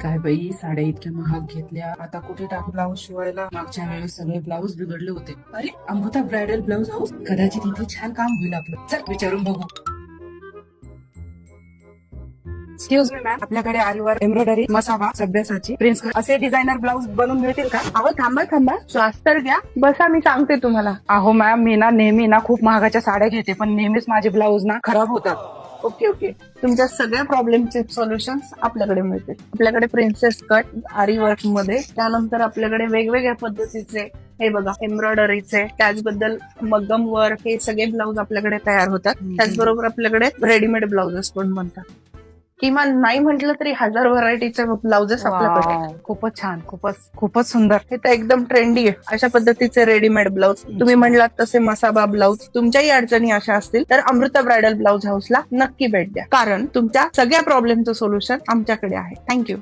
काय बाई, साड्या इतक्या महाग घेतल्या, आता कुठे टाकू ब्लाऊज शिवायला? मागच्या वेळेस सगळे ब्लाऊज बिघडले होते. अरे, अमृता ब्रायडल ब्लाऊज हाऊस, कदाचित इथे छान काम होईल आपलं. चल विचारून बघू. एक्सक्यूज मी मॅम, आपल्याकडे आरीवर एम्ब्रॉयडरी, मसाबा, सभ्यासाची, प्रिन्स असे डिझायनर ब्लाऊज बनवून मिळतील का? अहो थांबा श्वास तर घ्या. बसा, मी सांगते तुम्हाला. अहो मॅम, मी नेहमी खूप महागाच्या साड्या घेते, पण नेहमीच माझे ब्लाऊज खराब होतात. ओके, तुमच्या सगळ्या प्रॉब्लेमचे सोल्युशन्स आपल्याकडे मिळतील. आपल्याकडे प्रिन्सेस कट आरी वर्क मध्ये, त्यानंतर आपल्याकडे वेगवेगळ्या पद्धतीचे हे बघा एम्ब्रॉयडरीचे, त्याचबद्दल मग्गम वर्क, हे सगळे ब्लाऊज आपल्याकडे तयार होतात. त्याचबरोबर आपल्याकडे रेडीमेड ब्लाउजेस पण बनतात. किमान नाही म्हटलं तरी 1000 व्हरायटीचे ब्लाउजेस आपल्याकडे आहेत. खूपच छान, खूपच सुंदर. हे तर एकदम ट्रेंडी आहे. अशा पद्धतीचे रेडीमेड ब्लाऊज तुम्ही म्हणलात तसे मसाबा ब्लाऊज, तुमच्याही अडचणी अशा असतील तर अमृता ब्रायडल ब्लाऊज हाऊसला नक्की भेट द्या, कारण तुमच्या सगळ्या प्रॉब्लेमचं सोल्युशन आमच्याकडे आहे. थँक्यू.